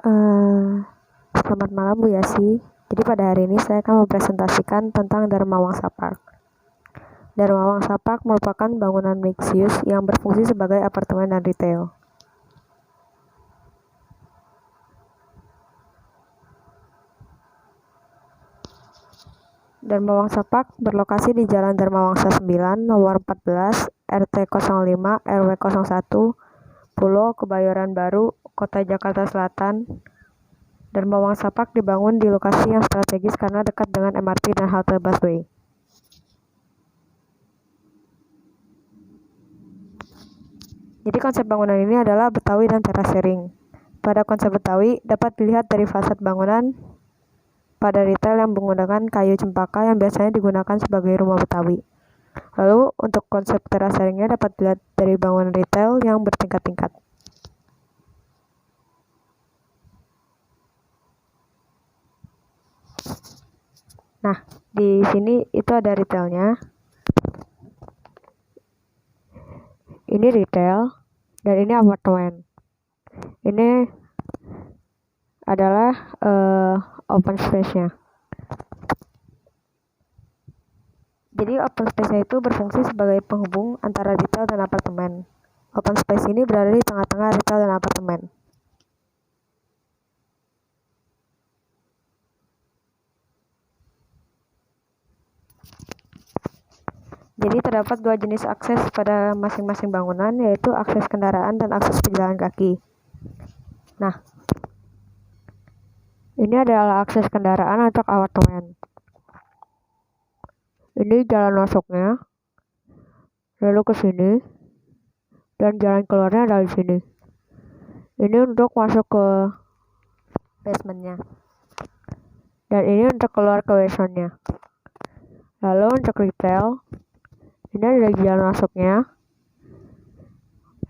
Selamat malam Bu Yasi. Jadi pada hari ini saya akan mempresentasikan tentang Dharma Wangsa Park. Dharma Wangsa Park merupakan bangunan mixed use yang berfungsi sebagai apartemen dan retail. Dharma Wangsa Park berlokasi di Jalan Dharma Wangsa 9, nomor 14, RT 05, RW 01, Pulo Kebayoran Baru, Kota Jakarta Selatan. Dharma Wangsa Park dibangun di lokasi yang strategis karena dekat dengan MRT dan halte busway. Jadi konsep bangunan ini adalah Betawi dan terasering. Pada konsep Betawi dapat dilihat dari fasad bangunan pada retail yang menggunakan kayu cempaka yang biasanya digunakan sebagai rumah Betawi. Lalu untuk konsep teraseringnya dapat dilihat dari bangunan retail yang bertingkat-tingkat. Nah, di sini itu ada retailnya. Ini retail dan ini apartemen. Ini adalah open space-nya. Jadi open space-nya itu berfungsi sebagai penghubung antara retail dan apartemen. Open space ini berada di tengah-tengah retail dan apartemen. Jadi terdapat dua jenis akses pada masing-masing bangunan, yaitu akses kendaraan dan akses pejalan kaki. Nah, ini adalah akses kendaraan untuk apartemen. Ini jalan masuknya, lalu ke sini, dan jalan keluarnya dari sini. Ini untuk masuk ke basementnya, dan ini untuk keluar ke basement-nya. Lalu untuk retail, ini adalah jalan masuknya,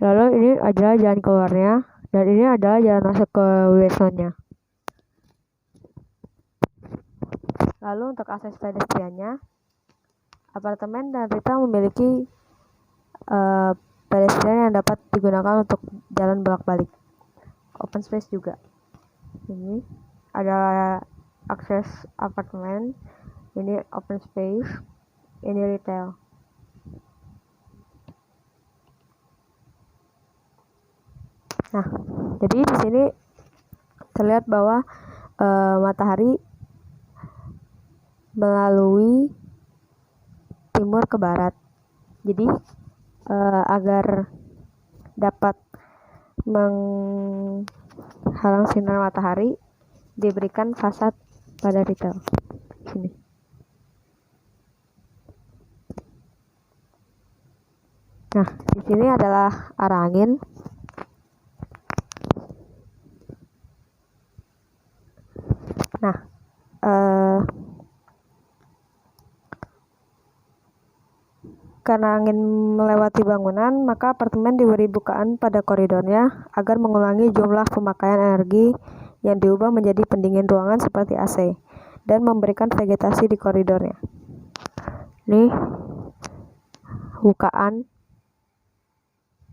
lalu ini adalah jalan keluarnya, dan ini adalah jalan masuk ke basement-nya. Lalu untuk akses pedestriannya, apartemen dan retail memiliki pedestrian yang dapat digunakan untuk jalan bolak-balik. Open space juga. Ini adalah akses apartemen, ini open space, ini retail. Nah, jadi di sini terlihat bahwa matahari melalui timur ke barat. Jadi agar dapat menghalang sinar matahari, diberikan fasad pada retail. Sini. Nah, di sini adalah arah angin. Nah, karena angin melewati bangunan, maka apartemen diberi bukaan pada koridornya agar mengurangi jumlah pemakaian energi yang diubah menjadi pendingin ruangan seperti AC dan memberikan vegetasi di koridornya. Nih, bukaan,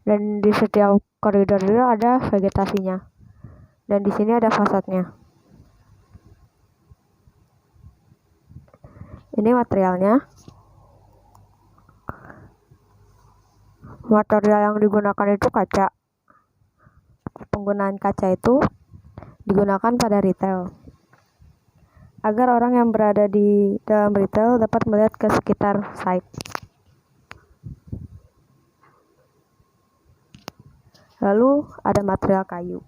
dan di setiap koridor itu ada vegetasinya, dan di sini ada fasadnya. Ini materialnya. Material yang digunakan itu kaca. Penggunaan kaca itu digunakan pada retail agar orang yang berada di dalam retail dapat melihat ke sekitar site. Lalu ada material kayu.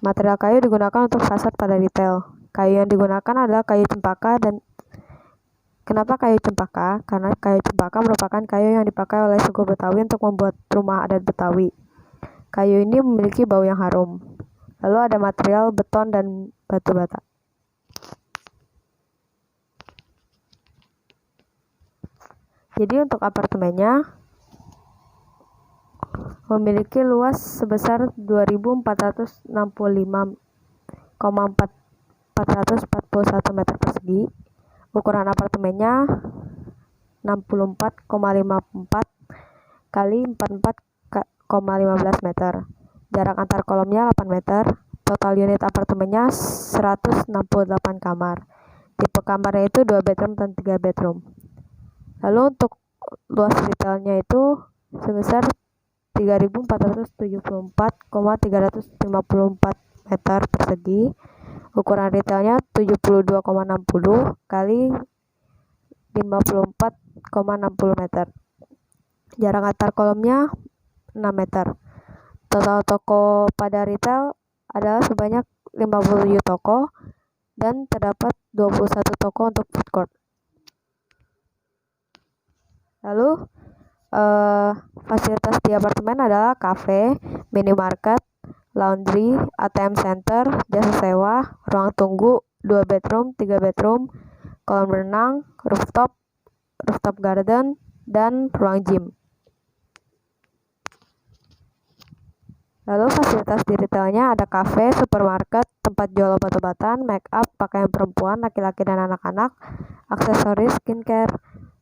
Material kayu digunakan untuk fasad pada retail. Kayu yang digunakan adalah kayu cempaka. Dan kenapa kayu cempaka? Karena kayu cempaka merupakan kayu yang dipakai oleh suku Betawi untuk membuat rumah adat Betawi. Kayu ini memiliki bau yang harum. Lalu ada material beton dan batu bata. Jadi untuk apartemennya memiliki luas sebesar 2465,441 meter persegi. Ukuran apartemennya 64,54 kali 44,15 meter. Jarak antar kolomnya 8 meter. Total unit apartemennya 168 kamar. Tipe kamarnya itu 2 bedroom dan 3 bedroom. Lalu untuk luas retailnya itu sebesar 3.474,354 meter persegi. Ukuran retailnya 72,60 kali 54,60 meter. Jarak antar kolomnya 6 meter. Total toko pada retail adalah sebanyak 57 toko dan terdapat 21 toko untuk food court. Lalu fasilitas di apartemen adalah kafe, minimarket, laundry, ATM center, jasa sewa, ruang tunggu, 2 bedroom, 3 bedroom, kolam renang, rooftop garden, dan ruang gym. Lalu fasilitas di retailnya ada kafe, supermarket, tempat jual obat-obatan, make up, pakaian perempuan, laki-laki dan anak-anak, aksesoris, skincare,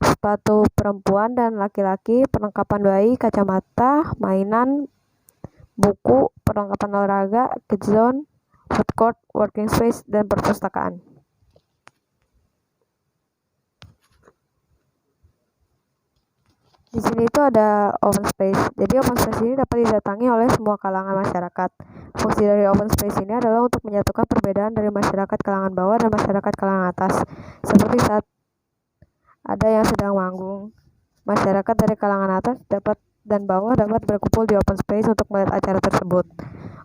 sepatu perempuan dan laki-laki, perlengkapan bayi, kacamata, mainan, buku, perlengkapan olahraga, kids zone, food court, working space, dan perpustakaan. Di sini itu ada open space. Jadi open space ini dapat didatangi oleh semua kalangan masyarakat. Fungsi dari open space ini adalah untuk menyatukan perbedaan dari masyarakat kalangan bawah dan masyarakat kalangan atas. Seperti saat ada yang sedang manggung, masyarakat dari kalangan atas dan bawah dapat berkumpul di open space untuk melihat acara tersebut.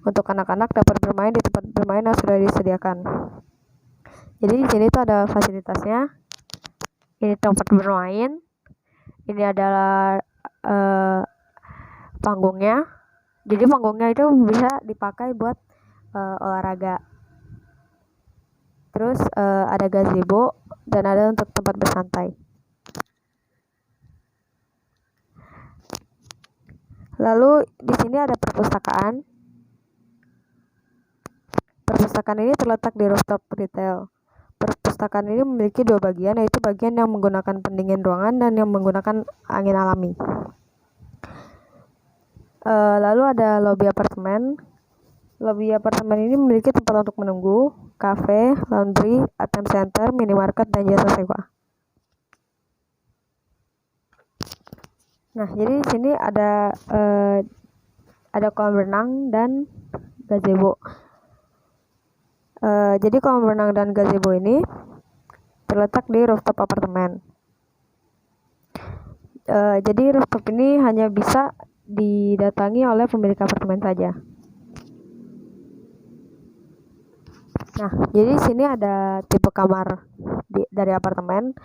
Untuk anak-anak dapat bermain di tempat bermain yang sudah disediakan. Jadi di sini tuh ada fasilitasnya. Ini tempat bermain. Ini adalah panggungnya. Jadi panggungnya itu bisa dipakai buat olahraga. Terus ada gazebo dan ada untuk tempat bersantai. Lalu di sini ada perpustakaan. Perpustakaan ini terletak di rooftop retail. Perpustakaan ini memiliki 2 bagian, yaitu bagian yang menggunakan pendingin ruangan dan yang menggunakan angin alami. Lalu ada lobi apartemen. Lobi apartemen ini memiliki tempat untuk menunggu, kafe, laundry, ATM center, minimarket, dan jasa sewa. Nah, jadi di sini ada kolam renang dan gazebo. Jadi kolam renang dan gazebo ini terletak di rooftop apartemen. Jadi rooftop ini hanya bisa didatangi oleh pemilik apartemen saja. Nah, jadi sini ada tipe kamar dari apartemen,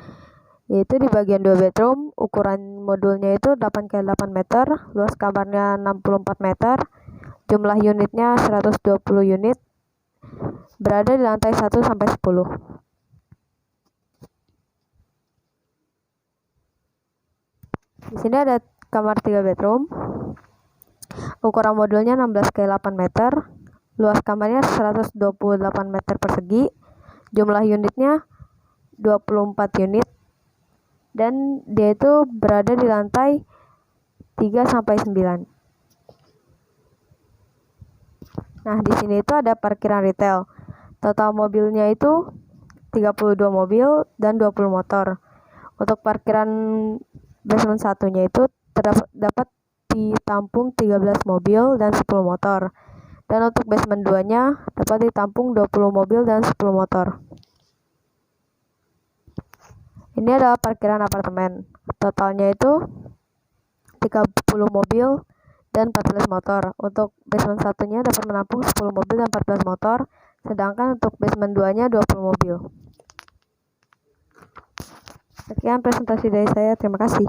yaitu di bagian 2 bedroom, ukuran modulnya itu 8x8 meter, luas kamarnya 64 meter, jumlah unitnya 120 unit, berada di lantai 1 sampai 10. Di sini ada kamar 3 bedroom. Ukuran modulnya 16x8 meter. Luas kamarnya 128 meter persegi. Jumlah unitnya 24 unit. Dan dia itu berada di lantai 3 sampai 9. Nah, di sini itu ada parkiran retail. Total mobilnya itu 32 mobil dan 20 motor. Untuk parkiran basement satunya itu dapat ditampung 13 mobil dan 10 motor. Dan untuk basement 2-nya dapat ditampung 20 mobil dan 10 motor. Ini adalah parkiran apartemen. Totalnya itu 30 mobil dan 14 motor. Untuk basement satunya dapat menampung 10 mobil dan 14 motor. Sedangkan untuk basement 2-nya 20 mobil. Sekian presentasi dari saya. Terima kasih.